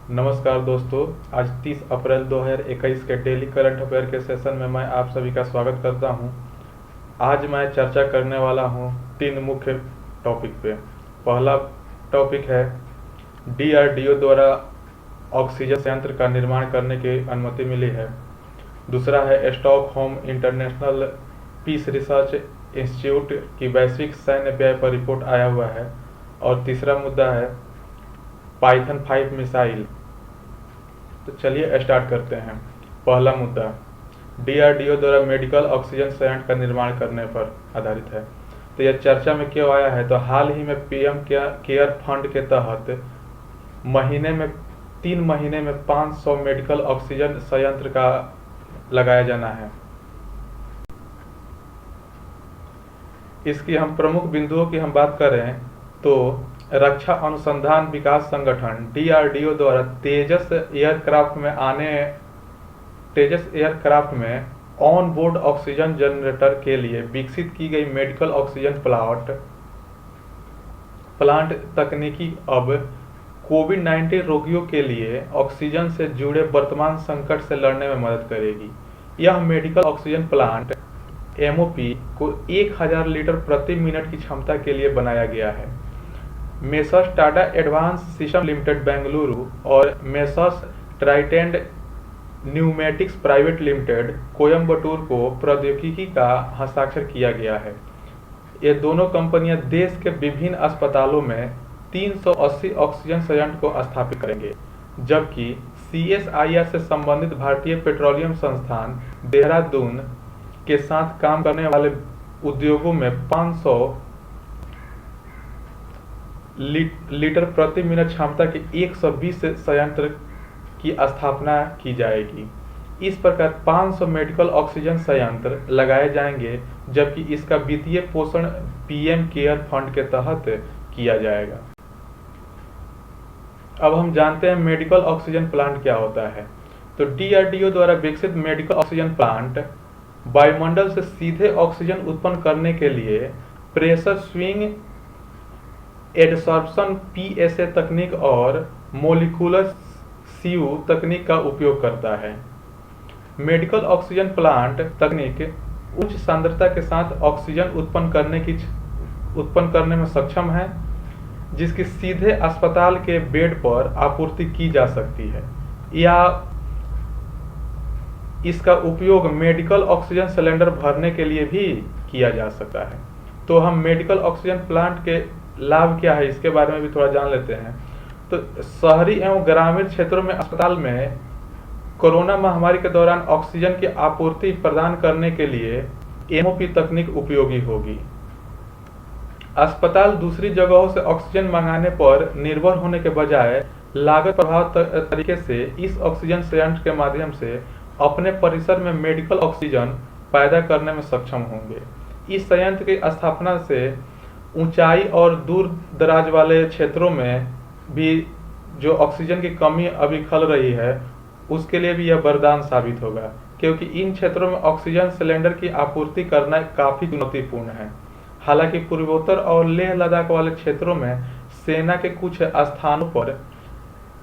नमस्कार दोस्तों। आज 30 अप्रैल 2021 के डेली करंट अफेयर के सेशन में मैं आप सभी का स्वागत करता हूं। आज मैं चर्चा करने वाला हूं तीन मुख्य टॉपिक पे। पहला टॉपिक है डीआरडीओ द्वारा ऑक्सीजन संयंत्र का निर्माण करने की अनुमति मिली है। दूसरा है Stockholm International Peace Research Institute की वैश्विक सैन्य व्यय पर रिपोर्ट आया हुआ है। और तीसरा मुद्दा है पाइथन 5 मिसाइल। तो चलिए स्टार्ट करते हैं। पहला मुद्दा डीआरडीओ द्वारा मेडिकल ऑक्सीजन संयंत्र का निर्माण करने पर आधारित है। तो यह चर्चा में क्यों आया है? तो हाल ही में पीएम केयर फंड के तहत तीन महीने में 500 मेडिकल ऑक्सीजन संयंत्र का लगाया जाना है। इसकी हम प्रमुख बिंदुओं की हम बात करें तो रक्षा अनुसंधान विकास संगठन डीआरडीओ द्वारा तेजस एयरक्राफ्ट में ऑन बोर्ड ऑक्सीजन जनरेटर के लिए विकसित की गई मेडिकल ऑक्सीजन प्लांट तकनीकी अब कोविड-19 रोगियों के लिए ऑक्सीजन से जुड़े वर्तमान संकट से लड़ने में मदद करेगी। यह मेडिकल ऑक्सीजन प्लांट एमओपी को 1000 लीटर प्रति मिनट की क्षमता के लिए बनाया गया है। Messrs Tata advance system limited Bengaluru और Messrs Trident pneumatics private limited Coimbatore को प्रौद्योगिकी का हस्ताक्षर किया गया है। ये दोनों कंपनियां देश के विभिन्न अस्पतालों में 380 ऑक्सीजन संयंत्र को स्थापित करेंगे, जबकि सीएसआईआर से संबंधित भारतीय पेट्रोलियम संस्थान देहरादून के साथ काम करने वाले उद्योगों में 500 लीटर प्रति मिनट क्षमता के 120 संयंत्र की स्थापना की जाएगी। इस प्रकार 500 मेडिकल ऑक्सीजन संयंत्र लगाए जाएंगे, जबकि इसका वित्तीय पोषण पीएम केयर फंड के तहत किया जाएगा। अब हम जानते हैं मेडिकल ऑक्सीजन प्लांट क्या होता है। तो डीआरडीओ द्वारा विकसित मेडिकल ऑक्सीजन प्लांट वायुमंडल से सीधे ऑक्सीजन उत्पन्न करने के लिए प्रेशर स्विंग एडसॉर्प्शन पीएसए तकनीक और मोलिकुलर सीयू तकनीक का उपयोग करता है। मेडिकल ऑक्सीजन प्लांट तकनीक उच्च सांद्रता के साथ ऑक्सीजन उत्पन्न करने में सक्षम है, जिसकी सीधे अस्पताल के बेड पर आपूर्ति की जा सकती है, या इसका उपयोग मेडिकल ऑक्सीजन सिलेंडर भरने के लिए भी किया जा सकता है। तो हम मेडिकल ऑक्सीजन प्लांट के लाभ क्या है इसके बारे में भी थोड़ा जान लेते हैं। तो शहरी एवं ग्रामीण क्षेत्रों में अस्पताल में कोरोना महामारी के दौरान ऑक्सीजन की आपूर्ति प्रदान करने के लिए एमओपी तकनीक उपयोगी होगी। अस्पताल दूसरी जगहों से ऑक्सीजन मंगाने पर निर्भर होने के बजाय लागत प्रभाव तरीके से इस ऑक्सीजन संयंत्र के माध्यम से अपने परिसर में मेडिकल ऑक्सीजन पैदा करने में सक्षम होंगे। इस संयंत्र की स्थापना से ऊंचाई और दूर दराज वाले क्षेत्रों में भी जो ऑक्सीजन की कमी अभी खल रही है, उसके लिए भी यह वरदान साबित होगा, क्योंकि इन क्षेत्रों में ऑक्सीजन सिलेंडर की आपूर्ति करना काफी चुनौतीपूर्ण है। हालांकि पूर्वोत्तर और लेह लद्दाख वाले क्षेत्रों में सेना के कुछ स्थानों पर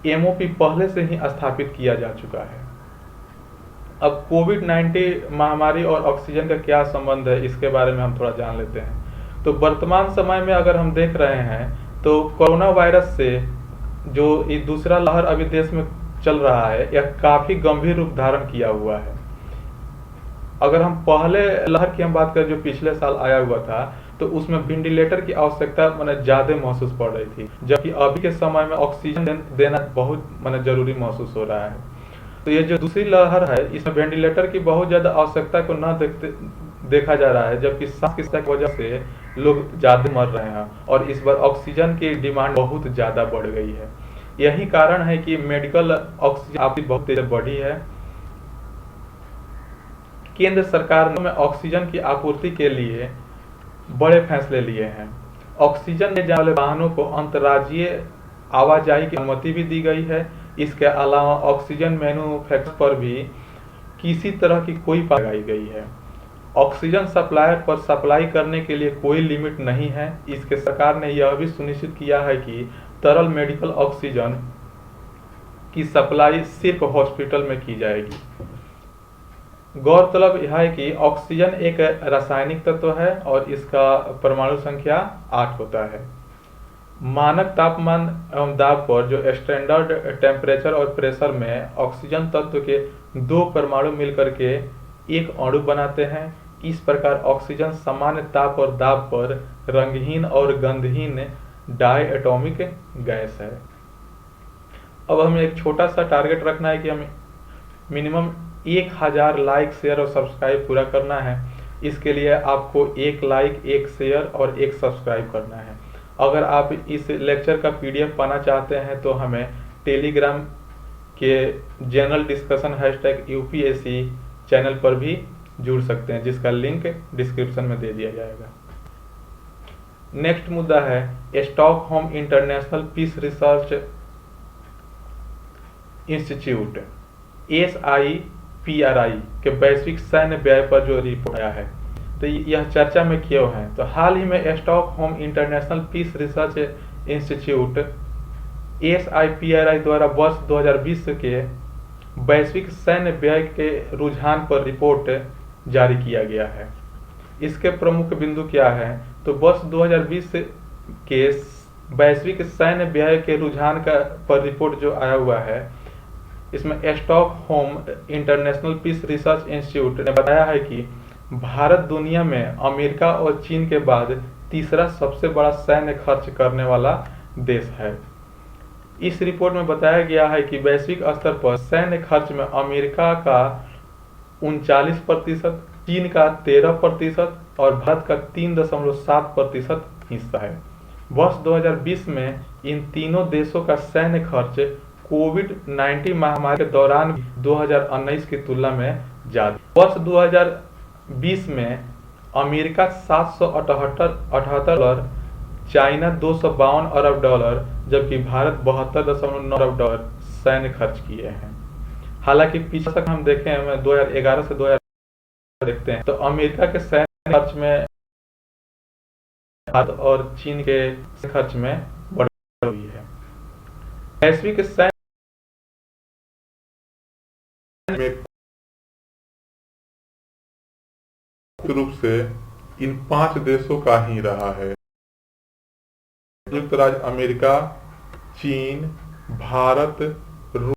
एमओपी पहले से ही स्थापित किया जा चुका है। अब कोविड-19 महामारी और ऑक्सीजन का क्या संबंध है, इसके बारे में हम थोड़ा जान लेते हैं। तो वर्तमान समय में अगर हम देख रहे हैं तो कोरोना वायरस से जो ये दूसरा लहर अभी देश में चल रहा है, यह काफी गंभीर रूप धारण किया हुआ है। अगर हम पहले लहर की हम बात करें जो पिछले साल आया हुआ था, तो उसमें वेंटिलेटर की आवश्यकता ज्यादा महसूस पड़ रही थी, जबकि अभी के समय में ऑक्सीजन देना बहुत जरूरी महसूस हो रहा है। तो ये जो दूसरी लहर है, इसमें वेंटिलेटर की बहुत ज्यादा आवश्यकता को न देखा जा रहा है, जबकि सांस की वजह से लोग ज्यादा मर रहे हैं और इस बार ऑक्सीजन की डिमांड बहुत ज्यादा बढ़ गई है। यही कारण है कि मेडिकल ऑक्सीजन आपूर्ति बहुत तेज बढ़ी है। केंद्र सरकार ने ऑक्सीजन की आपूर्ति के लिए बड़े फैसले लिए हैं। ऑक्सीजन ले जाने वाले वाहनों को अंतर्राज्यीय आवाजाही की अनुमति भी दी गई है। इसके अलावा ऑक्सीजन मैन्युफैक्चर पर भी किसी तरह की कोई पाबंदी लगाई गई है। ऑक्सीजन सप्लायर पर सप्लाई करने के लिए कोई लिमिट नहीं है। इसके सरकार ने यह भी सुनिश्चित किया है कि तरल मेडिकल ऑक्सीजन की सप्लाई सिर्फ हॉस्पिटल में की जाएगी। गौरतलब यह है कि ऑक्सीजन एक रासायनिक तत्व है और इसका परमाणु संख्या 8 होता है। मानक तापमान एवं दाब पर जो स्टैंडर्ड टेम्परेचर और प्रेशर में ऑक्सीजन तत्व के 2 परमाणु मिलकर के एक अणु बनाते हैं। इस प्रकार ऑक्सीजन सामान्य ताप और दाब पर रंगहीन और गंधहीन डायएटॉमिक गैस है। अब हमें एक छोटा सा टारगेट रखना है कि हमें मिनिमम 1000 लाइक, शेयर और सब्सक्राइब पूरा करना है। इसके लिए आपको 1 लाइक, 1 शेयर और 1 सब्सक्राइब करना है। अगर आप इस लेक्चर का PDF पाना चाहते हैं तो हमें टेलीग्राम के जनरल डिस्कशन #UPSC चैनल पर भी जुड़ सकते हैं, जिसका लिंक डिस्क्रिप्शन में दे दिया जाएगा। नेक्स्ट मुद्दा है Stockholm International Peace Research Institute SIPRI के वैश्विक सैन्य व्यय पर जो रिपोर्ट आया है, तो यह चर्चा में क्यों है। तो हाल ही में Stockholm International Peace Research Institute SIPRI द्वारा वर्ष 2020 के वैश्विक सैन्य व्यय के रुझान पर रिपोर्ट जारी किया गया है। इसके प्रमुख बिंदु क्या है, तो वर्ष 2020 के वैश्विक सैन्य व्यय के रुझान पर रिपोर्ट जो आया हुआ है, इसमें Stockholm International Peace Research Institute ने बताया है कि भारत दुनिया में अमेरिका और चीन के बाद तीसरा सबसे बड़ा सैन्य खर्च करने वाला देश है। इस रिपोर्ट में बताया गया है कि वैश्विक स्तर पर सैन्य खर्च में अमेरिका का 39%, चीन का 13% और भारत का 3.7% हिस्सा है। वर्ष 2020 में इन तीनों देशों का सैन्य खर्च कोविड-19 महामारी के दौरान 2019 की तुलना में ज्यादा। वर्ष 2020 में अमेरिका $778 चाइना $252 जबकि भारत $72.9 अरब सैन्य खर्च किए हैं। हालांकि पीछे तक हम देखें, हमें 2011 से 2000 देखते हैं तो अमेरिका के सैन्य खर्च में भारत और चीन के खर्च में बढ़ोतरी हुई है। वैश्विक सैन्य में रूप से इन 5 देशों का ही रहा है। संयुक्त राज्य अमेरिका, चीन, भारत, रूस।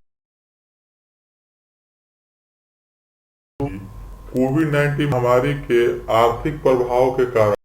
कोविड-19 महामारी के आर्थिक प्रभाव के कारण